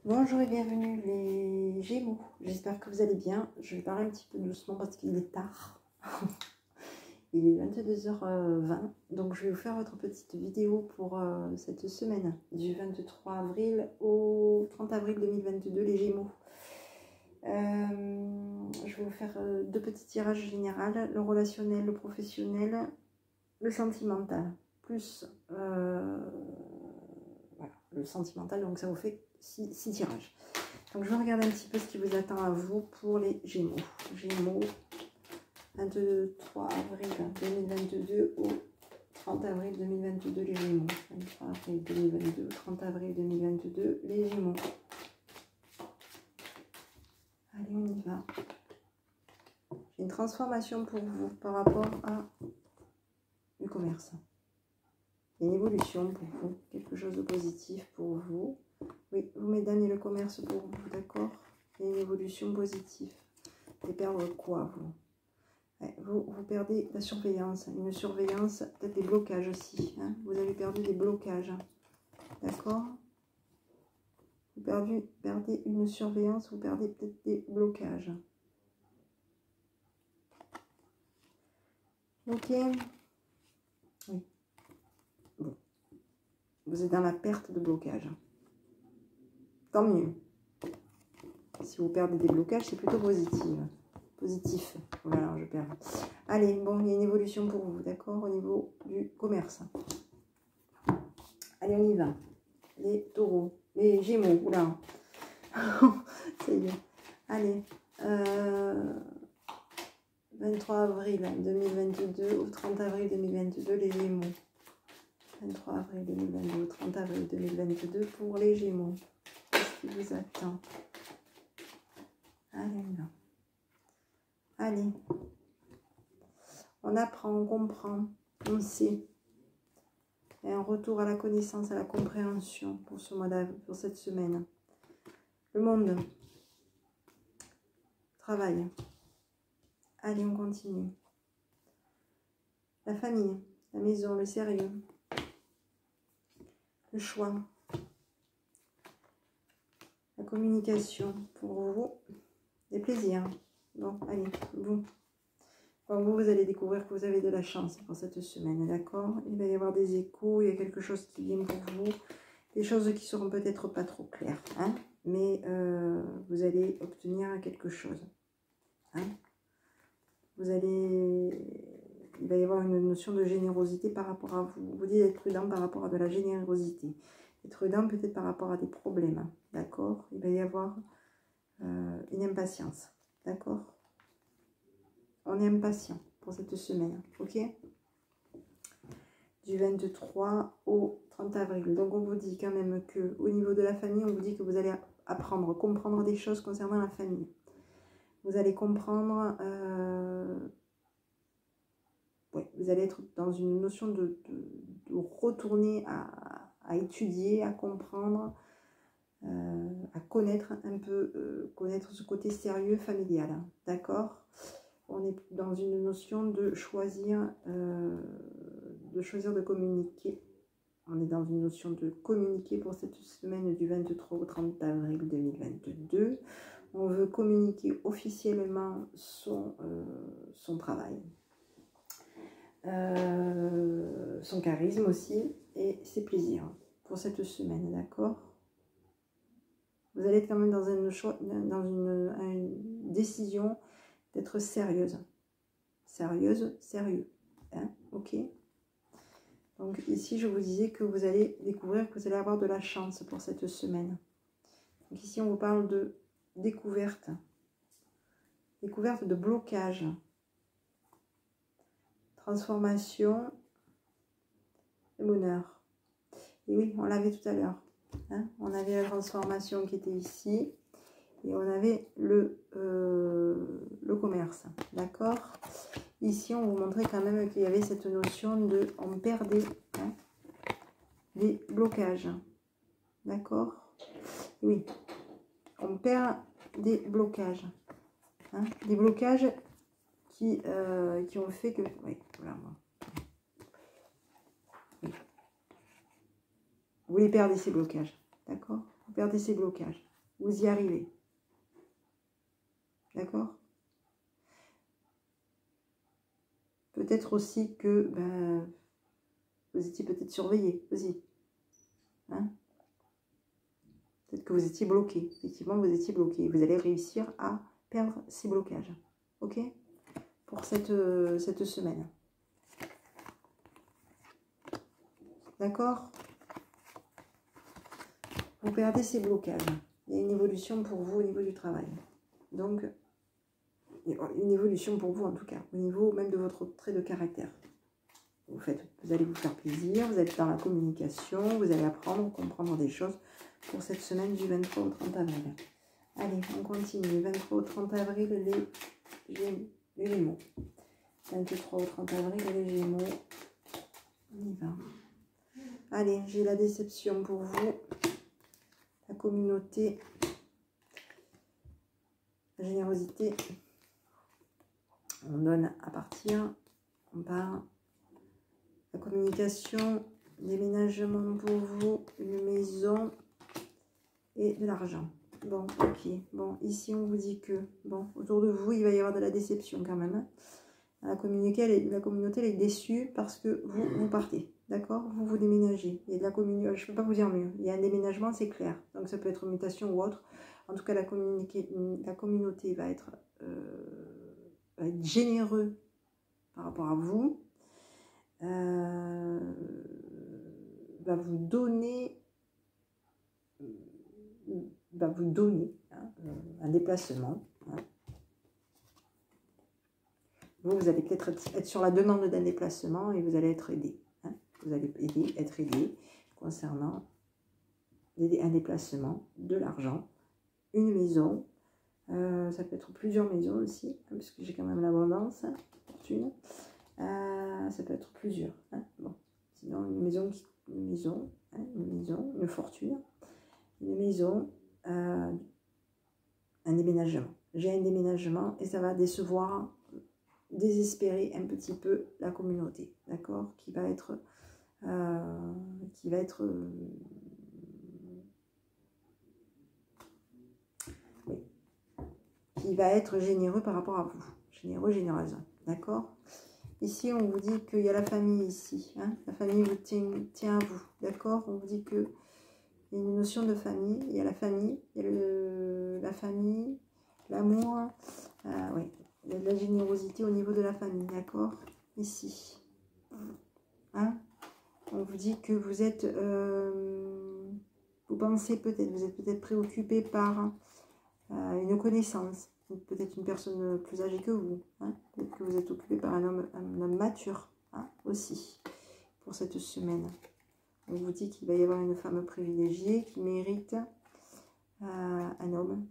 Bonjour et bienvenue les Gémeaux, j'espère que vous allez bien. Je vais parler un petit peu doucement parce qu'il est tard. Il est 22h20, donc je vais vous faire votre petite vidéo pour cette semaine du 23 avril au 30 avril 2022 les Gémeaux. Je vais vous faire deux petits tirages généraux, le relationnel, le professionnel, le sentimental, plus voilà, le sentimental, donc ça vous fait 6 tirages. Donc je vais regarder un petit peu ce qui vous attend à vous pour les Gémeaux. Gémeaux, 23 avril 2022 au 30 avril 2022 les Gémeaux. 23 avril 2022 au 30 avril 2022 les Gémeaux. Allez, on y va. J'ai une transformation pour vous par rapport à du commerce. Il y a une évolution pour vous, quelque chose de positif pour vous. Oui, vous mesdames et le commerce pour vous, d'accord? Il y a une évolution positive. Et perdre quoi, vous? Ouais, vous perdez la surveillance, une surveillance, peut-être des blocages aussi. Hein? Vous avez perdu des blocages, d'accord? Vous perdez une surveillance, vous perdez peut-être des blocages. Ok. Oui. Bon. Vous êtes dans la perte de blocage. Tant mieux. Si vous perdez des blocages, c'est plutôt positif. Voilà, je perds. Allez, bon, il y a une évolution pour vous, d'accord, au niveau du commerce. Allez, on y va. Les taureaux, les gémeaux, oula. Ça y est. Allez, 23 avril 2022 au 30 avril 2022, les Gémeaux. 23 avril 2022 au 30 avril 2022 pour les Gémeaux. Qu'est-ce qui vous attend? Allez, là. Allez. On apprend, on comprend, on sait. Et un retour à la connaissance, à la compréhension pour ce mois d'avril, pour cette semaine. Le monde. Travail. Allez, on continue. La famille, la maison, le sérieux. Le choix. La communication pour vous. Les plaisirs. Bon, allez, vous. Bon, vous allez découvrir que vous avez de la chance pour cette semaine, d'accord? Il va y avoir des échos, il y a quelque chose qui vient pour vous. Des choses qui seront peut-être pas trop claires, hein? Mais vous allez obtenir quelque chose. Hein? Il va y avoir une notion de générosité par rapport à vous. Vous dites d'être prudent par rapport à de la générosité. Être prudent peut-être par rapport à des problèmes, d'accord? Il va y avoir une impatience, d'accord? On est impatient pour cette semaine, ok? Du 23 au 30 avril. Donc on vous dit quand même que au niveau de la famille, on vous dit que vous allez apprendre, comprendre des choses concernant la famille. Vous allez comprendre, ouais, vous allez être dans une notion de retourner à étudier, à comprendre, à connaître un peu, connaître ce côté sérieux familial, d'accord? On est dans une notion de choisir de communiquer. On est dans une notion de communiquer pour cette semaine du 23 au 30 avril 2022. On veut communiquer officiellement son travail, son charisme aussi et ses plaisirs pour cette semaine, d'accord? Vous allez être quand même dans une décision d'être sérieuse. Sérieuse, sérieux. Hein, ok? Donc ici, je vous disais que vous allez découvrir que vous allez avoir de la chance pour cette semaine. Donc ici, on vous parle de découverte. Découverte de blocage. Transformation et bonheur. Et oui, on l'avait tout à l'heure. Hein, on avait la transformation qui était ici. Et on avait le commerce. D'accord? Ici, on vous montrait quand même qu'il y avait cette notion de... On perdait des blocages. D'accord? Oui. On perd des blocages. Hein, des blocages qui ont fait que... Oui, voilà. Oui. Vous les perdez, ces blocages. D'accord? Vous perdez ces blocages. vous y arrivez. D'accord? Peut-être aussi que ben, vous étiez peut-être surveillé aussi. Hein? Peut-être que vous étiez bloqué. Effectivement, vous étiez bloqué. Vous allez réussir à perdre ces blocages. Ok? Pour cette semaine. D'accord? Vous perdez ces blocages. Il y a une évolution pour vous au niveau du travail. Donc, une évolution pour vous en tout cas, au niveau même de votre trait de caractère. Vous allez vous faire plaisir, vous êtes dans la communication, vous allez apprendre, comprendre des choses pour cette semaine du 23 au 30 avril. Allez, on continue. 23 au 30 avril, les Gémeaux. 23 au 30 avril, les Gémeaux. On y va. Allez, j'ai la déception pour vous. La communauté. La générosité. On donne à partir. On part. La communication. Déménagement pour vous. Une maison. Et de l'argent. Bon, ok. Bon, ici, on vous dit que, bon, autour de vous, il va y avoir de la déception quand même. La communauté, elle est déçue parce que vous partez. D'accord? Vous déménagez. Il y a de la communauté. Je ne peux pas vous dire mieux. Il y a un déménagement, c'est clair. Donc, ça peut être mutation ou autre. En tout cas, la communauté va être généreux par rapport à vous. Va vous donner un déplacement. Hein. Vous allez peut-être être sur la demande d'un déplacement et vous allez être aidé. Hein. Vous allez être aidé concernant un déplacement, de l'argent, une maison. Ça peut être plusieurs maisons aussi, hein, parce que j'ai quand même l'abondance, hein, fortune. Ça peut être plusieurs. Hein. Bon. Sinon, une fortune, une maison, un déménagement. J'ai un déménagement et ça va décevoir, désespérer un petit peu la communauté, d'accord, qui va être généreux par rapport à vous, généreuse, d'accord. Ici, on vous dit qu'il y a la famille ici, hein. La famille vous tient à vous, d'accord. On vous dit qu'il y a une notion de famille, il y a la famille, il y a la famille, l'amour, oui. Il y a de la générosité au niveau de la famille, d'accord. Ici, hein. On vous dit que vous êtes, vous pensez peut-être, vous êtes peut-être préoccupé par une connaissance, peut-être une personne plus âgée que vous, hein. Peut-être que vous êtes occupé par un homme mature, hein, aussi, pour cette semaine. On vous dit qu'il va y avoir une femme privilégiée qui mérite un homme,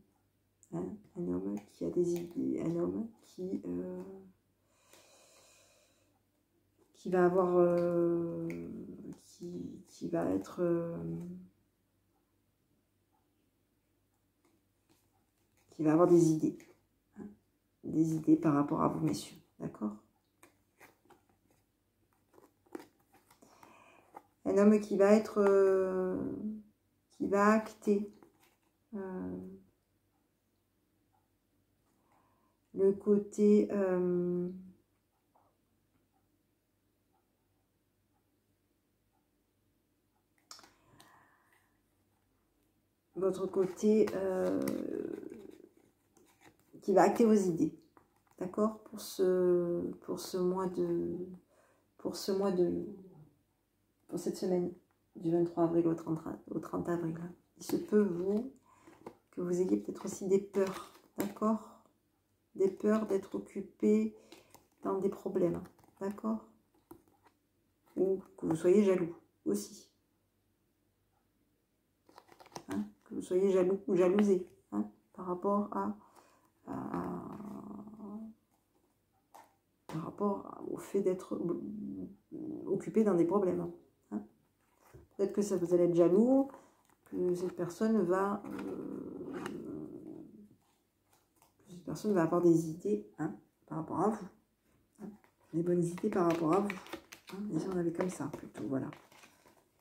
hein, un homme qui a des idées, un homme qui va avoir, qui va être qui va avoir des idées, hein, des idées par rapport à vous, messieurs, d'accord. Un homme qui va être, qui va acter le côté votre côté qui va acter vos idées, d'accord, pour cette semaine du 23 avril au 30 avril. Il se peut, que vous ayez peut-être aussi des peurs, d'accord, des peurs d'être occupé dans des problèmes, d'accord, ou que vous soyez jaloux aussi, hein, que vous soyez jaloux ou jalousé, hein, par rapport au fait d'être occupé dans des problèmes. Hein. Peut-être que ça vous allez être jaloux, que cette personne va avoir des idées, hein, par rapport à vous. Hein, des bonnes idées par rapport à vous. Hein, et si on avait comme ça, plutôt, voilà.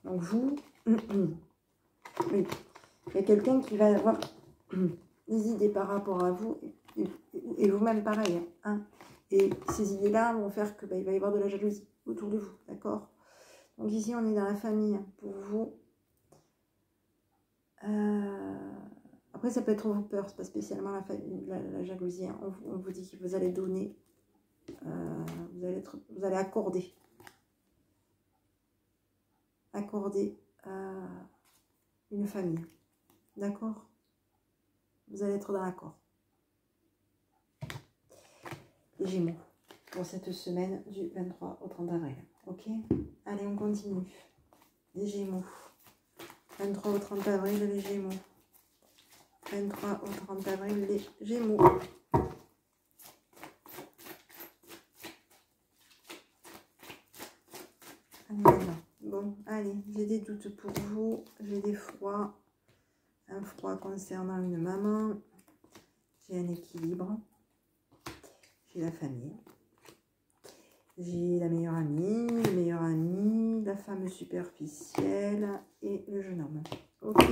Donc vous, oui, il y a quelqu'un qui va avoir des idées par rapport à vous et vous-même pareil. Hein. Et ces idées-là vont faire que il va y avoir de la jalousie autour de vous, d'accord? Donc ici, on est dans la famille pour vous. Après, ça peut être vos peurs, c'est pas spécialement la jalousie. Hein. On vous dit que vous allez donner, vous allez accorder une famille, d'accord? Vous allez être dans l'accord. Les Gémeaux, pour cette semaine du 23 au 30 avril, ok? Allez, on continue. Les Gémeaux, 23 au 30 avril, les Gémeaux. 23 au 30 avril, les Gémeaux. Voilà. Bon, allez, j'ai des doutes pour vous, j'ai des froids. Un froid concernant une maman. J'ai un équilibre. J'ai la famille. J'ai la meilleure amie, le meilleur ami, la femme superficielle et le jeune homme. Ok,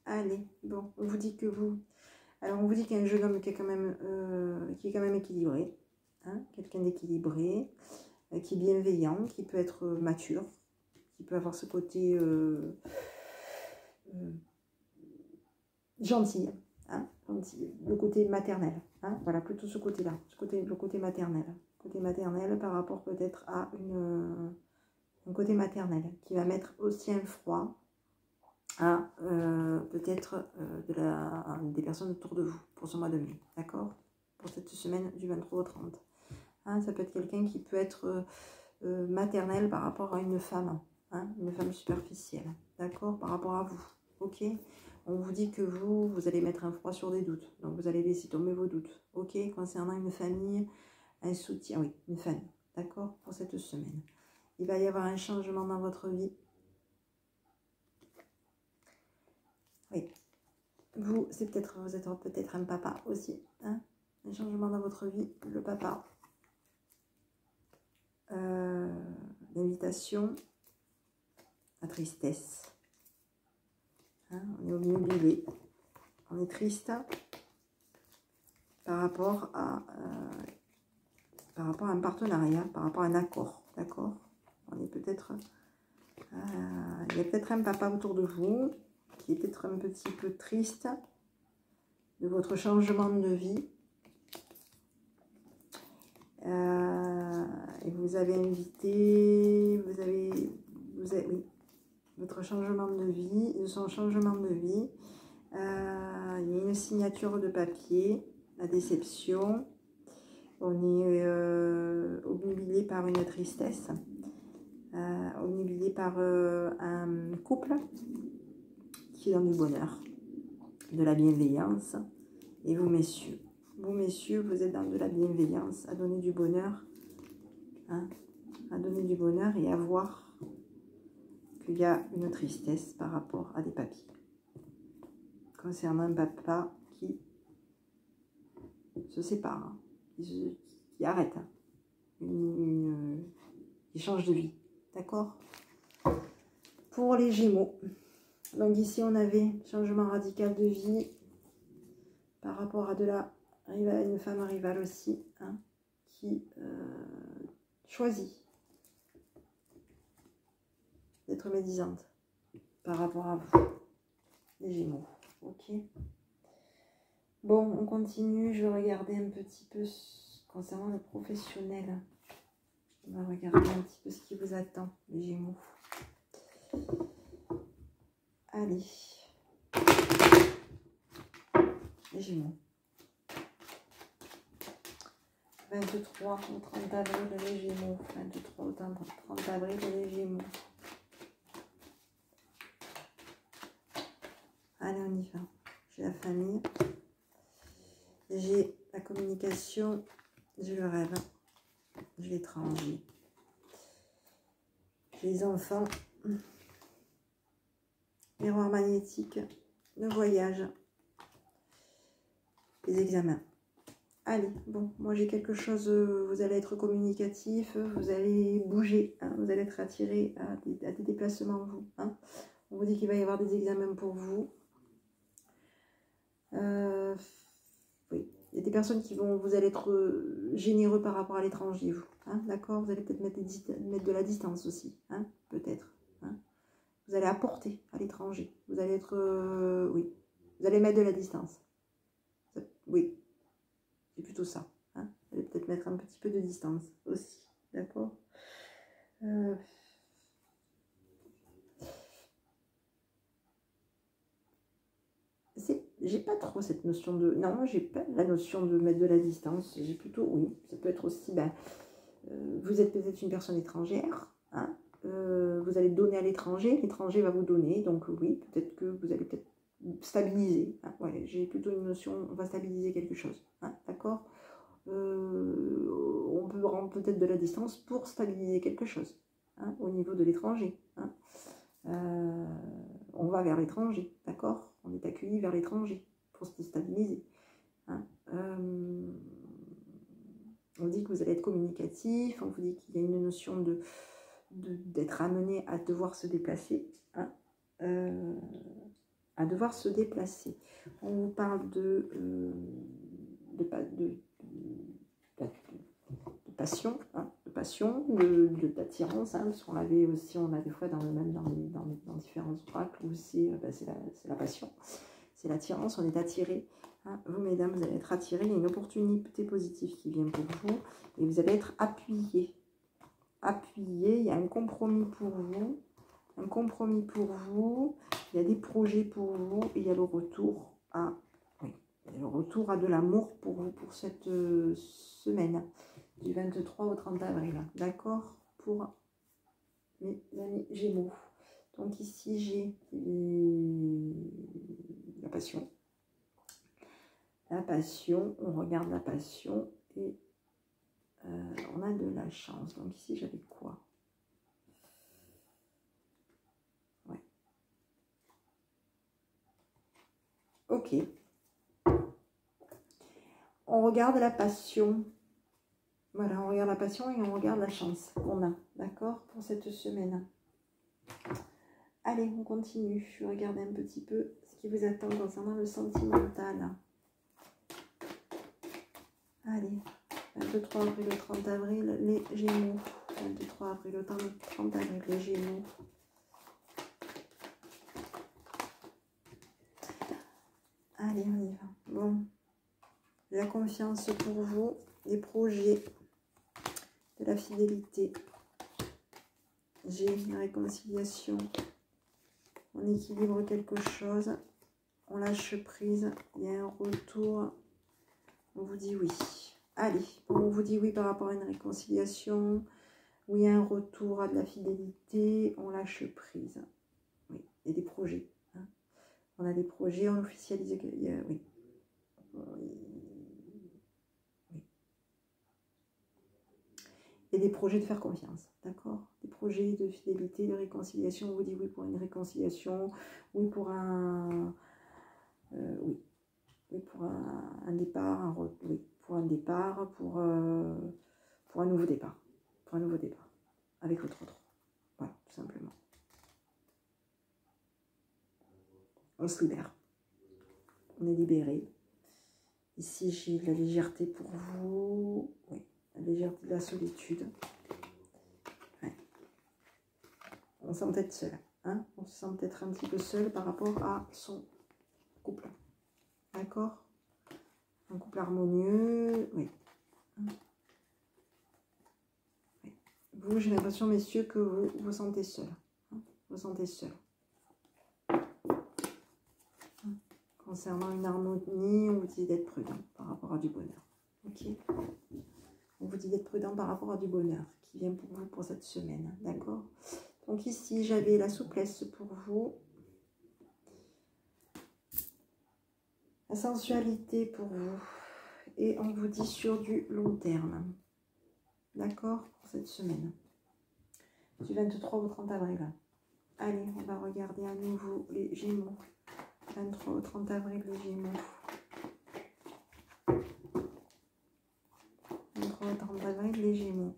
allez, bon, on vous dit que vous... Alors, on vous dit qu'il y a un jeune homme qui est quand même équilibré. Hein, quelqu'un d'équilibré, qui est bienveillant, qui peut être mature, qui peut avoir ce côté gentil, hein, le côté maternel. Hein, voilà, plutôt ce côté-là, le côté maternel. Côté maternel par rapport peut-être à un côté maternel qui va mettre aussi un froid à peut-être des personnes autour de vous pour ce mois de mai, d'accord? Pour cette semaine du 23 au 30. Hein, ça peut être quelqu'un qui peut être maternel par rapport à une femme, hein, une femme superficielle, d'accord? Par rapport à vous, ok? On vous dit que vous allez mettre un froid sur des doutes, donc vous allez laisser tomber vos doutes, ok? Concernant une famille, un soutien, oui, une famille, d'accord, pour cette semaine. Il va y avoir un changement dans votre vie. Oui. Vous êtes peut-être un papa aussi, hein? Un changement dans votre vie, le papa. L'invitation, la tristesse. Hein? On est obnubilé, on est triste par rapport à un partenariat, par rapport à un accord, d'accord? On est peut-être, il y a peut-être un papa autour de vous qui est peut-être un petit peu triste de votre changement de vie. Et vous avez invité, oui, votre changement de vie, de son changement de vie. Il y a une signature de papier, la déception. On est obnubilé par une tristesse, obnubilé par un couple qui est dans du bonheur, de la bienveillance. Et vous, messieurs, vous êtes dans de la bienveillance, à donner du bonheur, hein, à donner du bonheur et à voir qu'il y a une tristesse par rapport à des papiers. Concernant un papa qui se sépare, hein, qui arrête, hein, qui change de vie, d'accord? Pour les Gémeaux, donc ici on avait changement radical de vie par rapport à une femme rivale aussi, hein, qui choisit d'être médisante par rapport à vous, les Gémeaux, ok? Bon, on continue, je vais regarder un petit peu concernant le professionnel. On va regarder un petit peu ce qui vous attend, les Gémeaux. Allez. Les Gémeaux. 23 au 30 avril, les Gémeaux. 23 au 30 avril, les Gémeaux. Allez, on y va. J'ai la famille. J'ai la communication. J'ai le rêve. J'ai l'étranger. J'ai les enfants. Miroir magnétique. Le voyage. Les examens. Allez, bon, moi j'ai quelque chose, vous allez être communicatif, vous allez bouger, hein, vous allez être attiré à des déplacements, vous. Hein. On vous dit qu'il va y avoir des examens pour vous. personnes qui vont, vous allez être généreux par rapport à l'étranger, vous. Hein, d'accord? Vous allez peut-être mettre de la distance aussi, hein, peut-être. Hein. Vous allez apporter à l'étranger. Vous allez être, oui, vous allez mettre de la distance. Oui, c'est plutôt ça. Hein. Vous allez peut-être mettre un petit peu de distance aussi, d'accord? J'ai pas trop cette notion de... Non, moi, j'ai pas la notion de mettre de la distance. J'ai plutôt... Oui, ça peut être aussi... Ben, vous êtes peut-être une personne étrangère. Hein, vous allez donner à l'étranger va vous donner. Donc, oui, peut-être que vous allez peut-être stabiliser. Hein, ouais, j'ai plutôt une notion... On va stabiliser quelque chose. Hein, d'accord? On peut rendre peut-être de la distance pour stabiliser quelque chose. Hein, au niveau de l'étranger. Hein. On va vers l'étranger, d'accord? On est accueilli vers l'étranger pour se stabiliser. Hein. On dit que vous allez être communicatif, on vous dit qu'il y a une notion d'être amené à devoir se déplacer. Hein. À devoir se déplacer. On vous parle de passion, hein, d'attirance, hein, parce qu'on l'avait aussi, on a des fois dans différents oracles où c'est la passion, c'est l'attirance, on est attiré. Hein. Vous, mesdames, vous allez être attirés, il y a une opportunité positive qui vient pour vous, et vous allez être appuyés. Appuyés, il y a un compromis pour vous, il y a des projets pour vous, et il y a le retour à, oui, le retour à de l'amour pour vous, pour cette semaine. Du 23 au 30 avril, d'accord? Pour mes amis Gémeaux. Donc ici, j'ai la passion. La passion, on regarde la passion et on a de la chance. Donc ici, j'avais quoi? Ouais. Ok. On regarde la passion. Voilà, on regarde la passion et on regarde la chance qu'on a, d'accord, pour cette semaine. Allez, on continue. Je vais regarder un petit peu ce qui vous attend concernant le sentimental. Allez, 23 avril au 30 avril, les Gémeaux. 23 avril au 30 avril, les Gémeaux. Allez, on y va. Bon, la confiance pour vous, les projets, de la fidélité. J'ai une réconciliation. On équilibre quelque chose. On lâche prise. Il y a un retour. On vous dit oui. Allez, on vous dit oui par rapport à une réconciliation. Oui, il y a un retour à de la fidélité. On lâche prise. Oui, il y a des projets. Hein. On a des projets, on officialise. Oui. Et des projets de faire confiance, d'accord? Des projets de fidélité, de réconciliation. On vous dit oui pour une réconciliation, oui pour un, oui pour un départ, oui pour un départ, pour un nouveau départ, avec votre autre. Voilà, tout simplement. On se libère, on est libéré. Ici, j'ai de la légèreté pour vous, oui, la légèreté de la solitude. On se sent peut-être seul, hein? On se sent peut-être un petit peu seul par rapport à son couple, d'accord? Un couple harmonieux, oui. Oui. Vous, j'ai l'impression, messieurs, que vous vous sentez seul, hein? Vous sentez seul. Concernant une harmonie, on vous dit d'être prudent par rapport à du bonheur, ok? On vous dit d'être prudent par rapport à du bonheur qui vient pour vous pour cette semaine, d'accord? Donc ici, j'avais la souplesse pour vous. La sensualité pour vous. Et on vous dit sur du long terme. D'accord? Pour cette semaine. Du 23 au 30 avril. Allez, on va regarder à nouveau les Gémeaux. 23 au 30 avril, les Gémeaux. 23 au 30 avril, les Gémeaux.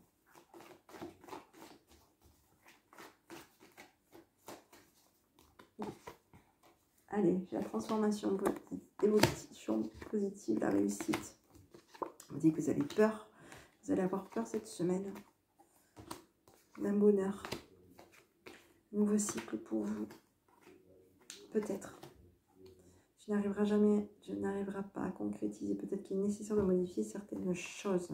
Allez, j'ai la transformation positive, l'évolution positive, la réussite. vous dites que vous avez peur. Vous allez avoir peur cette semaine. D'un bonheur. Nouveau cycle pour vous. Peut-être. Tu n'arriveras pas à concrétiser. Peut-être qu'il est nécessaire de modifier certaines choses.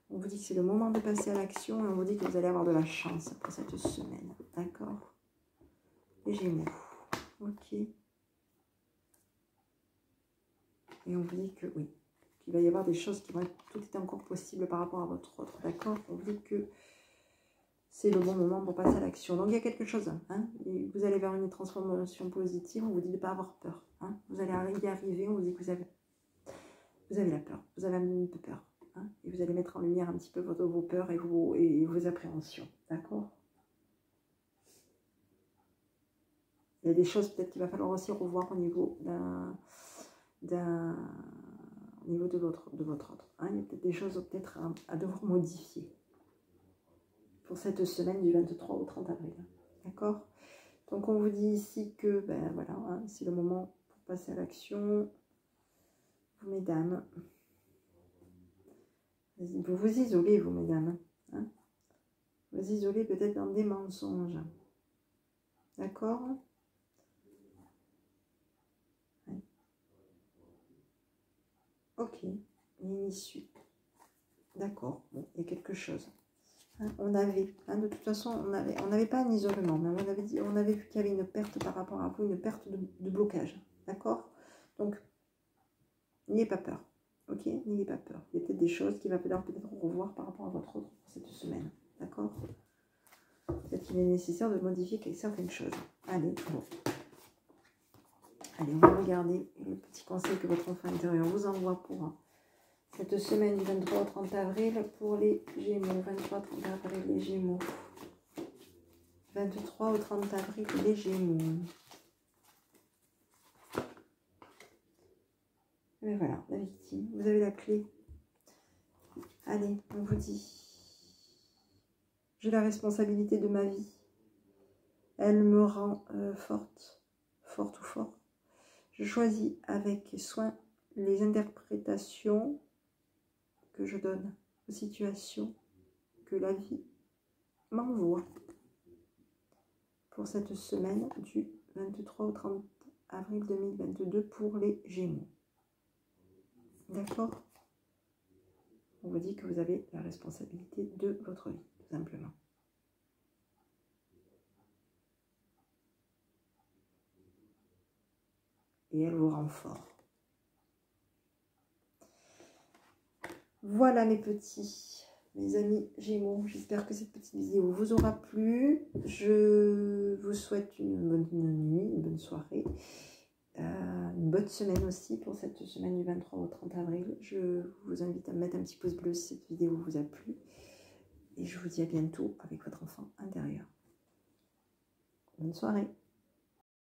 On vous dit que c'est le moment de passer à l'action et on vous dit que vous allez avoir de la chance pour cette semaine. D'accord? Les Gémeaux. Ok. Et on vous dit que oui, qu'il va y avoir des choses qui vont être tout est encore possible par rapport à votre autre. D'accord? On vous dit que c'est le bon moment pour passer à l'action. Donc il y a quelque chose. Hein, et vous allez vers une transformation positive. On vous dit de ne pas avoir peur. Hein, vous allez y arriver. On vous dit que vous avez la peur. Vous avez un peu peur. Hein, et vous allez mettre en lumière un petit peu vos peurs et vos appréhensions. D'accord? Il y a des choses peut-être qu'il va falloir aussi revoir au niveau de votre autre. Hein. Il y a peut-être des choses peut-être à devoir modifier pour cette semaine du 23 au 30 avril. D'accord? Donc on vous dit ici que ben voilà, hein, c'est le moment pour passer à l'action. Vous mesdames, vous vous isolez vous mesdames. Hein. Vous isolez peut-être dans des mensonges. D'accord? Ouais. Ok, une issue. D'accord, bon, il y a quelque chose. Hein, on avait, hein, de toute façon, on n'avait pas un isolement, mais on avait vu qu'il y avait une perte par rapport à vous, une perte de blocage. D'accord? Donc, n'ayez pas peur. Ok? N'ayez pas peur. Il y a peut-être des choses qu'il va falloir peut-être revoir par rapport à votre autre pour cette semaine. D'accord? Peut-être qu'il est nécessaire de modifier certaines choses. Allez, bon. Allez, on va regarder le petit conseil que votre enfant intérieur vous envoie pour cette semaine du 23 au 30 avril pour les Gémeaux. 23 au 30 avril, les Gémeaux. 23 au 30 avril, les Gémeaux. Et voilà, la victime. Vous avez la clé. Allez, on vous dit. J'ai la responsabilité de ma vie. Elle me rend forte ou fort. Je choisis avec soin les interprétations que je donne aux situations que la vie m'envoie pour cette semaine du 23 au 30 avril 2022 pour les Gémeaux. D'accord? On vous dit que vous avez la responsabilité de votre vie, tout simplement. Et elle vous rend fort. Voilà mes amis Gémeaux. J'espère que cette petite vidéo vous aura plu. Je vous souhaite une bonne nuit, une bonne soirée. Une bonne semaine aussi pour cette semaine du 23 au 30 avril. Je vous invite à mettre un petit pouce bleu si cette vidéo vous a plu. Et je vous dis à bientôt avec votre enfant intérieur. Bonne soirée.